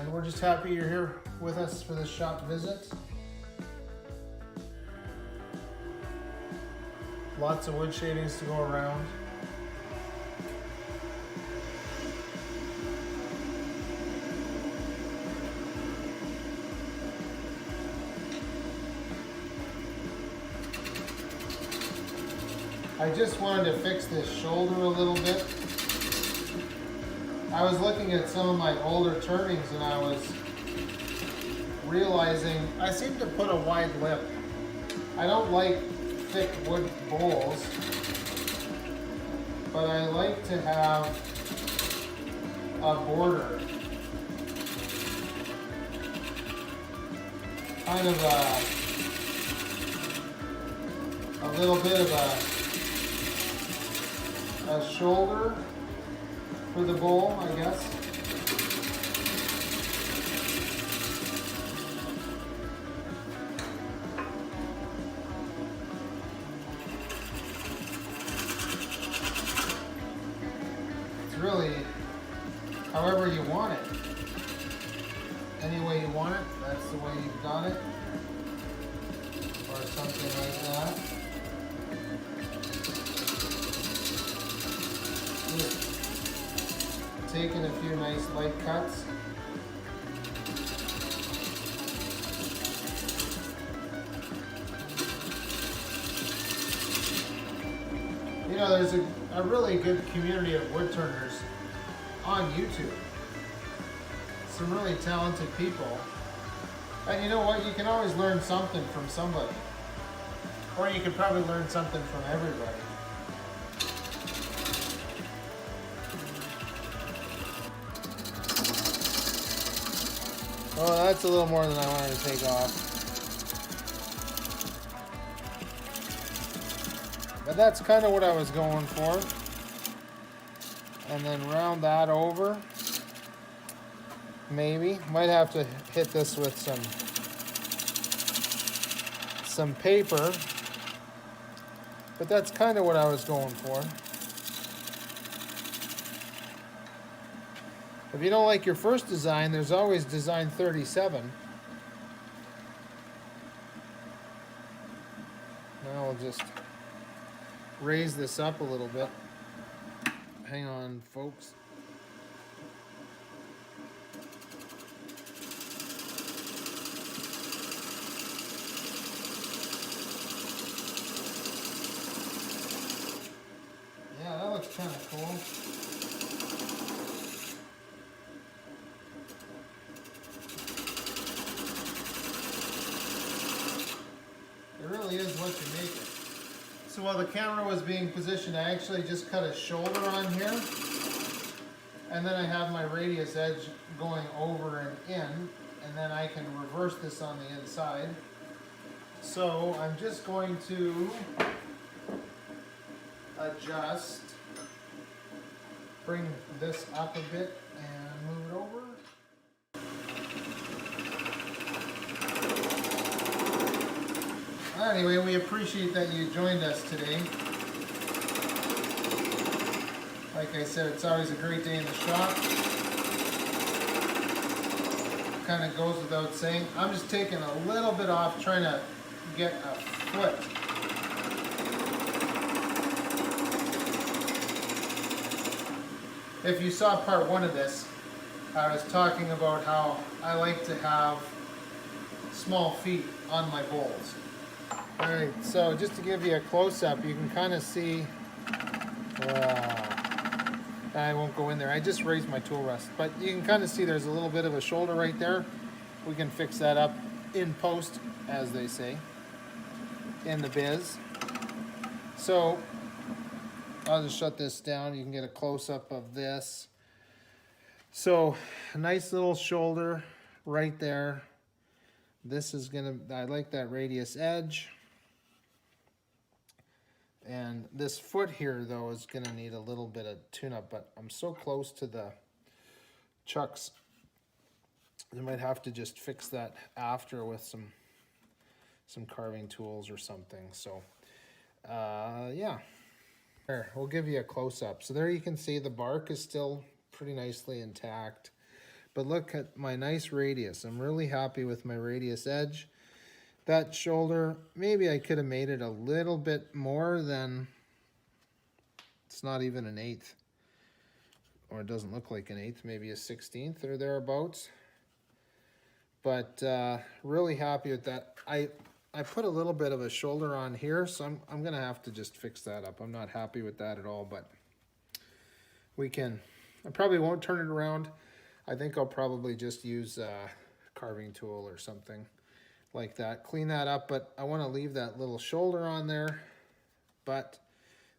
And we're just happy you're here with us for this shop visit. Lots of wood shavings to go around. I just wanted to fix this shoulder a little bit. I was looking at some of my older turnings and I was realizing I seem to put a wide lip. I don't like thick wood bowls, but I like to have a border. Kind of a little bit of a shoulder for the bowl, I guess. It's really however you want it. Any way you want it, that's the way you've done it. Or something like that. Taking a few nice light cuts. You know, there's a really good community of woodturners on YouTube. Some really talented people. And you know what? You can always learn something from somebody. Or you can probably learn something from everybody. Oh, that's a little more than I wanted to take off. But that's kind of what I was going for. And then round that over. Maybe. Might have to hit this with some paper. But that's kind of what I was going for. If you don't like your first design, there's always design 37. Now we'll just raise this up a little bit. Hang on, folks. Yeah, that looks kind of cool. It really is what you make it. So while the camera was being positioned, I actually just cut a shoulder on here. And then I have my radius edge going over and in. And then I can reverse this on the inside. So I'm just going to adjust, bring this up a bit and move it over. Anyway, we appreciate that you joined us today. Like I said, it's always a great day in the shop. Kind of goes without saying. I'm just taking a little bit off, trying to get a foot. If you saw part one of this, I was talking about how I like to have small feet on my bowls. Alright, so just to give you a close-up, you can kind of see, I won't go in there, I just raised my tool rest, but you can kind of see there's a little bit of a shoulder right there. We can fix that up in post, as they say, in the biz. So, I'll just shut this down, you can get a close-up of this. So, a nice little shoulder right there. This is gonna, I like that radius edge. And this foot here, though, is going to need a little bit of tune-up, but I'm so close to the chucks, I might have to just fix that after with some carving tools or something. So, yeah. Here, we'll give you a close-up. So there you can see the bark is still pretty nicely intact. But look at my nice radius. I'm really happy with my radius edge. That shoulder, maybe I could have made it a little bit more than, it's not even an 1/8. Or it doesn't look like an 1/8, maybe a 1/16 or thereabouts. But really happy with that. I put a little bit of a shoulder on here, so I'm gonna have to just fix that up. I'm not happy with that at all, but we can. I probably won't turn it around. I think I'll probably just use a carving tool or something like that. Clean that up, but I want to leave that little shoulder on there. But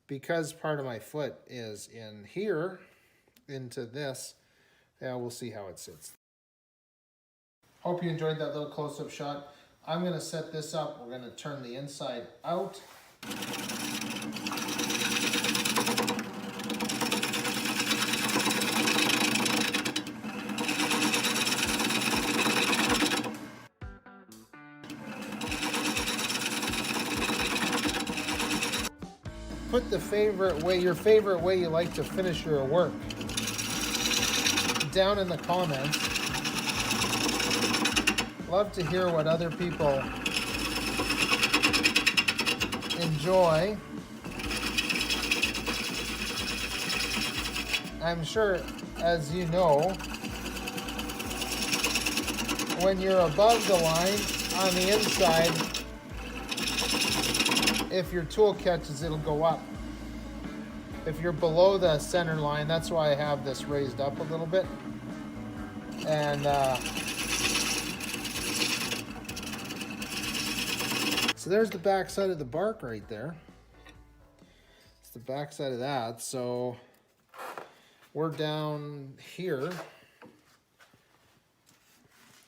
because part of my foot is in here, into this, yeah, we'll see how it sits. Hope you enjoyed that little close-up shot. I'm going to set this up. We're going to turn the inside out. Put the your favorite way you like to finish your work down in the comments. Love to hear what other people enjoy. I'm sure, as you know, when you're above the line on the inside, if your tool catches, it'll go up. If you're below the center line, that's why I have this raised up a little bit. And so there's the back side of the bark right there. It's the back side of that. So we're down here.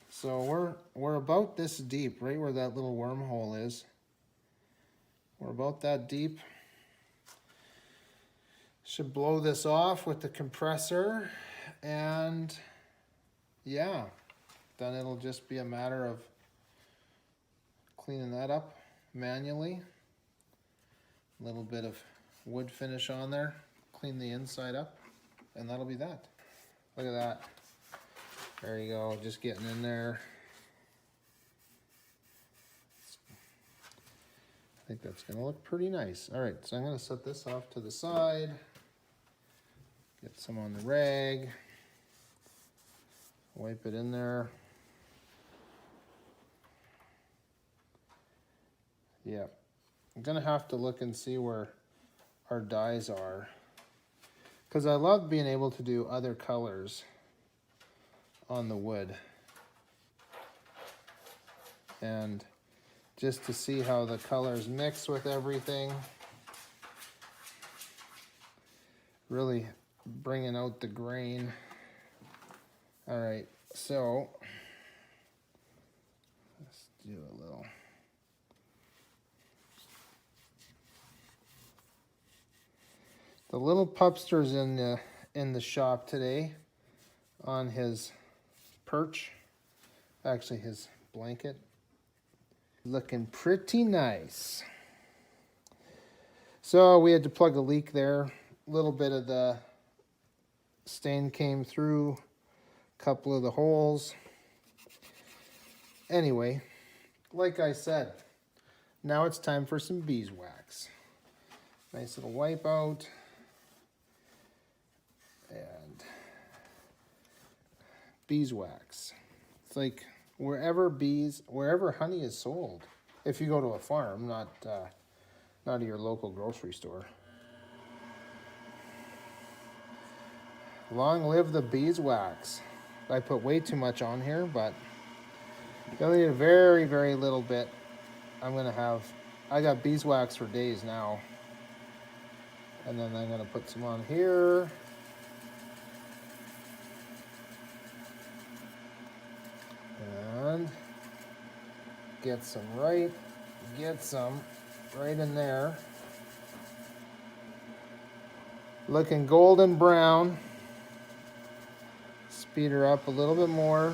So we're about this deep, right where that little wormhole is. We're about that deep. Should blow this off with the compressor, and yeah, then it'll just be a matter of cleaning that up manually. A little bit of wood finish on there, clean the inside up, and that'll be that. Look at that. There you go, just getting in there. I think that's gonna look pretty nice. All right, so I'm gonna set this off to the side. Get some on the rag. Wipe it in there. Yeah, I'm gonna have to look and see where our dyes are, because I love being able to do other colors on the wood. And just to see how the colors mix with everything. Really bringing out the grain. All right, so let's do a little. The little pupster's in the shop today on his perch, actually his blanket. Looking pretty nice. So we had to plug a leak there. A little bit of the stain came through a couple of the holes. Anyway, like I said, now it's time for some beeswax. Nice little wipe out. And beeswax. It's like wherever honey is sold. If you go to a farm, not your local grocery store. Long live the beeswax. I put way too much on here, but you only need a very, very little bit. I got beeswax for days now. And then I'm gonna put some on here. And get some right in there. Looking golden brown. Speed her up a little bit more.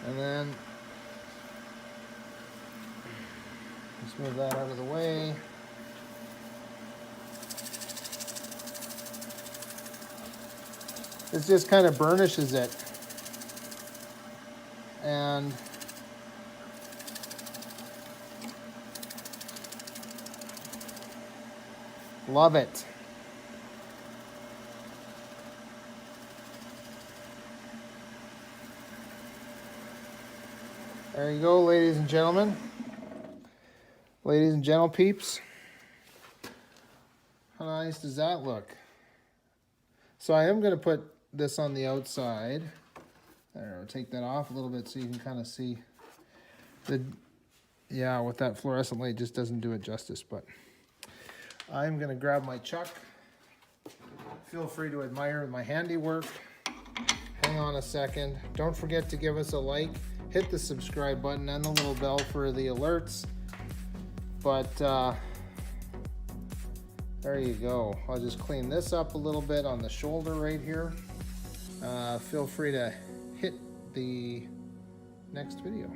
And then And let's move that out of the way. This just kind of burnishes it. And love it. There you go, ladies and gentlemen. Ladies and gentle peeps. How nice does that look? So I am going to put this on the outside. There, I'll take that off a little bit so you can kind of see the, yeah, with that fluorescent light just doesn't do it justice, but I'm going to grab my chuck. Feel free to admire my handiwork. Hang on a second. Don't forget to give us a like. Hit the subscribe button and the little bell for the alerts. But there you go. I'll just clean this up a little bit on the shoulder right here. Feel free to hit the next video.